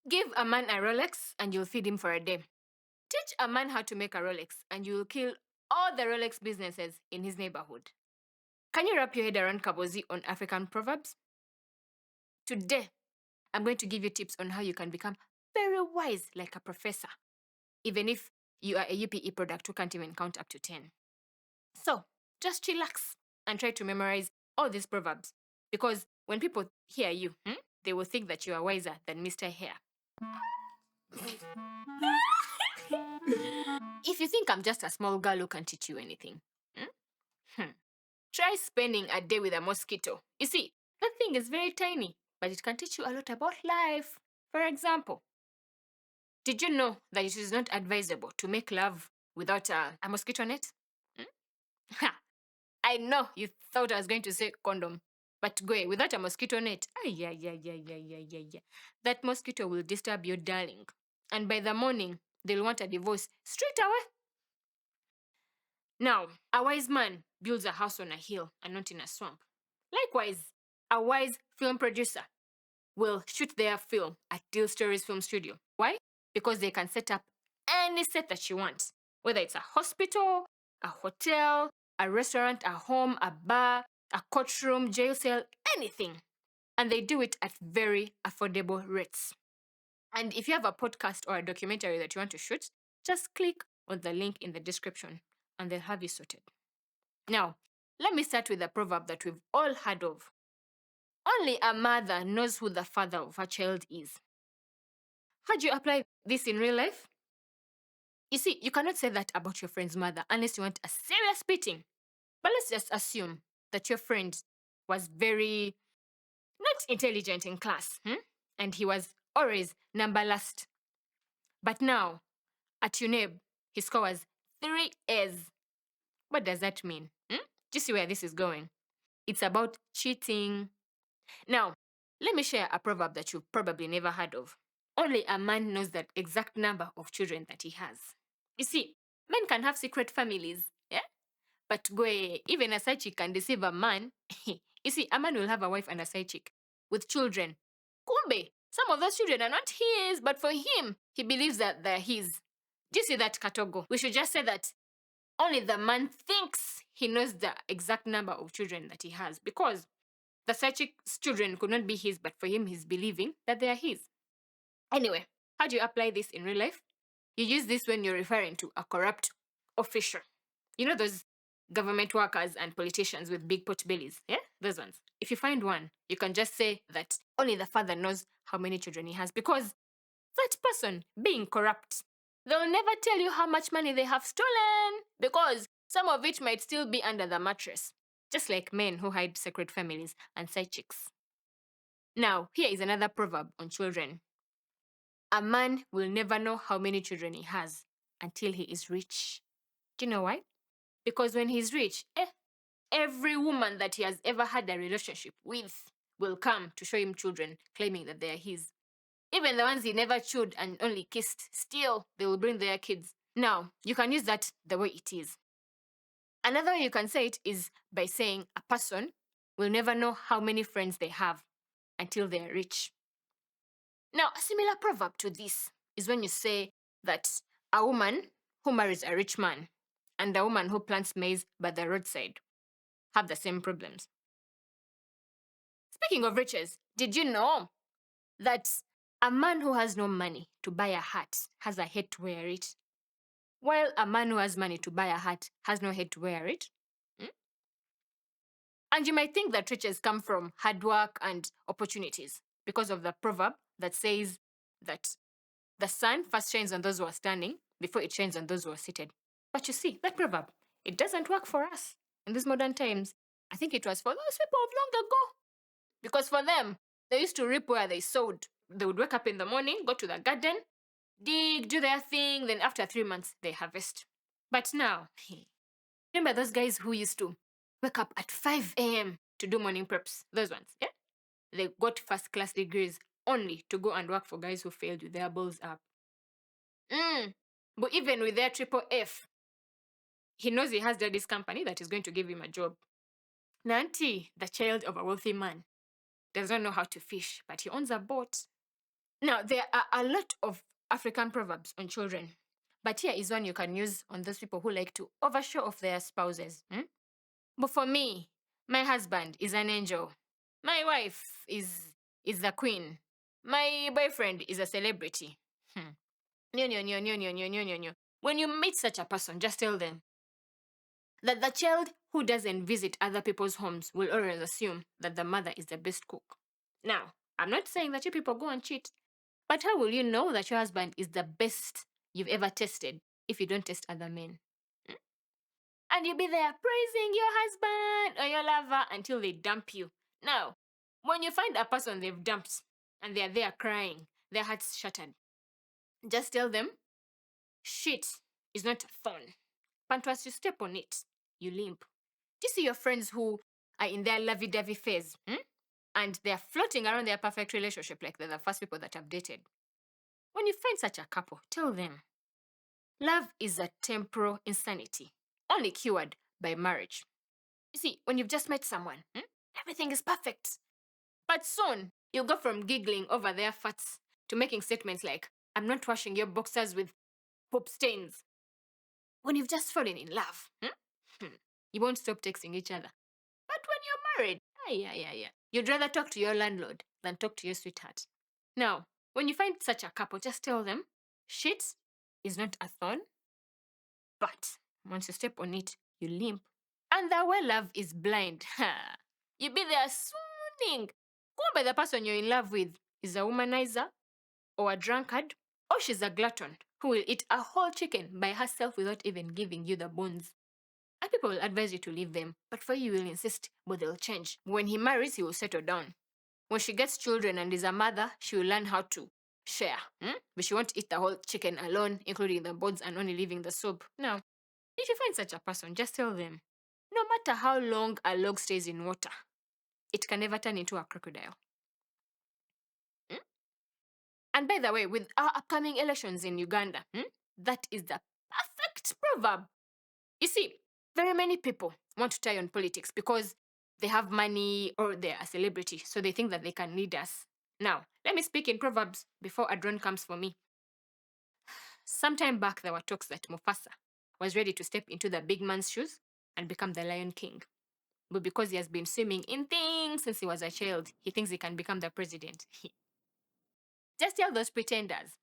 Give a man a Rolex and you'll feed him for a day. Teach a man how to make a Rolex and you'll kill all the Rolex businesses in his neighborhood. Can you wrap your head around Kaboozi on African proverbs? Today, I'm going to give you tips on how you can become very wise like a professor, even if you are a UPE product who can't even count up to 10. So, just chillax and try to memorize all these proverbs, because when people hear you, they will think that you are wiser than Mr. Hair. If you think I'm just a small girl who can teach you anything, try spending a day with a mosquito. You see, that thing is very tiny, but it can teach you a lot about life. For example, did you know that it is not advisable to make love without a mosquito net? I know you thought I was going to say condom, but go without a mosquito net. Yeah. That mosquito will disturb your darling. And by the morning, they'll want a divorce straight away. Now, a wise man builds a house on a hill and not in a swamp. Likewise, a wise film producer will shoot their film at Dilstories Film Studio. Why? Because they can set up any set that you want, whether it's a hospital, a hotel, a restaurant, a home, a bar, a courtroom, jail cell, anything. And they do it at very affordable rates. And if you have a podcast or a documentary that you want to shoot, just click on the link in the description and they'll have you sorted. Now, let me start with a proverb that we've all heard of. Only a mother knows who the father of her child is. How do you apply this in real life? You see, you cannot say that about your friend's mother unless you want a serious beating. But let's just assume that your friend was very not intelligent in class, and he was always number last. But now, at UNEB, his score was 3 A's. What does that mean? Do you see where this is going? It's about cheating. Now, let me share a proverb that you've probably never heard of. Only a man knows the exact number of children that he has. You see, men can have secret families, yeah? But even a side chick can deceive a man. You see, a man will have a wife and a side chick with children. Kumbe, some of those children are not his, but for him, he believes that they're his. Do you see that, Katogo? We should just say that only the man thinks he knows the exact number of children that he has, because the side chick's children could not be his, but for him, he's believing that they are his. Anyway, how do you apply this in real life? You use this when you're referring to a corrupt official. You know those government workers and politicians with big pot bellies, yeah? Those ones. If you find one, you can just say that only the father knows how many children he has, because that person being corrupt, they'll never tell you how much money they have stolen, because some of it might still be under the mattress, just like men who hide secret families and side chicks. Now, here is another proverb on children. A man will never know how many children he has until he is rich. Do you know why? Because when he's rich, every woman that he has ever had a relationship with will come to show him children, claiming that they are his. Even the ones he never chewed and only kissed, still, they will bring their kids. Now, you can use that the way it is. Another way you can say it is by saying a person will never know how many friends they have until they are rich. Now, a similar proverb to this is when you say that a woman who marries a rich man and a woman who plants maize by the roadside have the same problems. Speaking of riches, did you know that a man who has no money to buy a hat has a head to wear it, while a man who has money to buy a hat has no head to wear it? And you might think that riches come from hard work and opportunities because of the proverb that says that the sun first shines on those who are standing before it shines on those who are seated. But you see, that proverb, it doesn't work for us in these modern times. I think it was for those people of long ago. Because for them, they used to reap where they sowed. They would wake up in the morning, go to the garden, dig, do their thing, then after 3 months, they harvest. But now, remember those guys who used to wake up at 5 a.m. to do morning preps? Those ones, yeah? They got first-class degrees only to go and work for guys who failed with their balls up. But even with their triple F, he knows he has daddy's company that is going to give him a job. Nanti, the child of a wealthy man, does not know how to fish, but he owns a boat. Now, there are a lot of African proverbs on children, but here is one you can use on those people who like to overshow off their spouses. But for me, my husband is an angel. My wife is the queen. My boyfriend is a celebrity. Nyo, nyo, nyo, nyo, nyo, nyo, nyo, nyo, nyo. When you meet such a person, just tell them that the child who doesn't visit other people's homes will always assume that the mother is the best cook. Now, I'm not saying that you people go and cheat, but how will you know that your husband is the best you've ever tasted if you don't test other men? And you'll be there praising your husband or your lover until they dump you. Now, when you find a person they've dumped and they're there crying, their heart's shattered, just tell them, shit is not a thorn. But once you step on it, you limp. Do you see your friends who are in their lovey-dovey phase and they're floating around their perfect relationship like they're the first people that have dated? When you find such a couple, tell them, love is a temporal insanity, only cured by marriage. You see, when you've just met someone, everything is perfect. But soon, you'll go from giggling over their farts to making statements like, I'm not washing your boxers with poop stains. When you've just fallen in love, you won't stop texting each other. But when you're married, you'd rather talk to your landlord than talk to your sweetheart. Now, when you find such a couple, just tell them, shit is not a thorn, but once you step on it, you limp. And the way love is blind, you be there swooning. Kumbe the person you're in love with is a womanizer, or a drunkard, or she's a glutton who will eat a whole chicken by herself without even giving you the bones. And people will advise you to leave them, but for you will insist, but they'll change. When he marries, he will settle down. When she gets children and is a mother, she will learn how to share. But she won't eat the whole chicken alone, including the bones, and only leaving the soup. Now, if you find such a person, just tell them, no matter how long a log stays in water, it can never turn into a crocodile. And by the way, with our upcoming elections in Uganda, that is the perfect proverb. You see, very many people want to tie on politics because they have money or they're a celebrity, so they think that they can lead us. Now, let me speak in proverbs before a drone comes for me. Sometime back, there were talks that Mufasa was ready to step into the big man's shoes and become the Lion King. But because he has been swimming in things since he was a child, he thinks he can become the president. Just tell those pretenders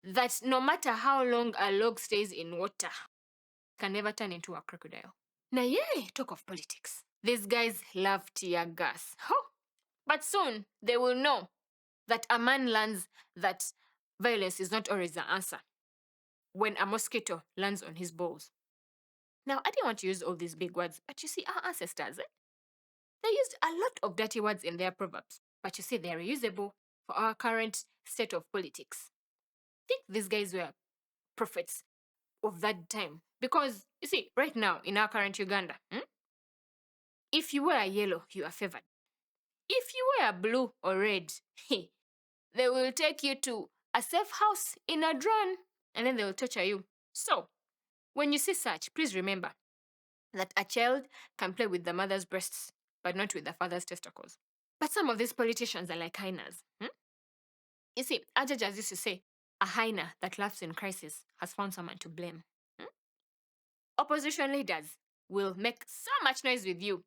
that no matter how long a log stays in water, it can never turn into a crocodile. Now, talk of politics. These guys love tear gas. But soon, they will know that a man learns that violence is not always the answer when a mosquito lands on his balls. Now, I didn't want to use all these big words, but you see, our ancestors, they used a lot of dirty words in their proverbs. But you see, they're reusable for our current state of politics. I think these guys were prophets of that time. Because, you see, right now, in our current Uganda, if you wear yellow, you are favored. If you wear blue or red, they will take you to a safe house in a drone, and then they will torture you. So, when you see such, please remember that a child can play with the mother's breasts, but not with the father's testicles. But some of these politicians are like hyenas. You see, our judges used to say, a hyena that laughs in crisis has found someone to blame. Opposition leaders will make so much noise with you,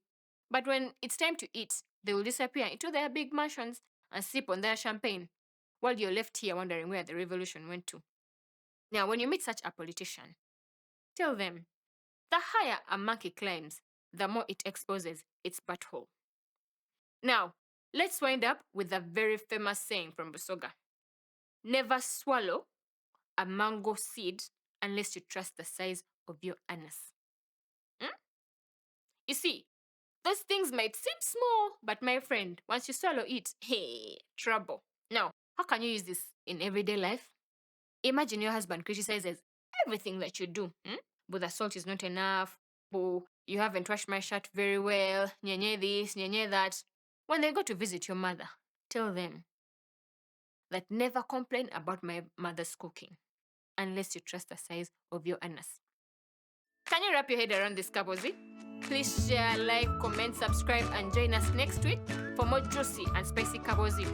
but when it's time to eat, they will disappear into their big mansions and sip on their champagne, while you're left here wondering where the revolution went to. Now, when you meet such a politician, tell them, the higher a monkey climbs, the more it exposes its butthole. Now, let's wind up with a very famous saying from Busoga. Never swallow a mango seed unless you trust the size of your anus. You see, those things might seem small, but my friend, once you swallow it, trouble. Now, how can you use this in everyday life? Imagine your husband criticizes everything that you do. But the salt is not enough. But you haven't washed my shirt very well. Nye this, nye that. When they go to visit your mother, tell them that never complain about my mother's cooking unless you trust the size of your anus. Can you wrap your head around this, Kaboozi? Please share, like, comment, subscribe, and join us next week for more juicy and spicy Kaboozi.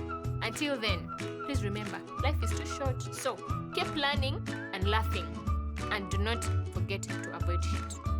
Until then, please remember, life is too short. So keep learning and laughing. And do not forget to avoid shit.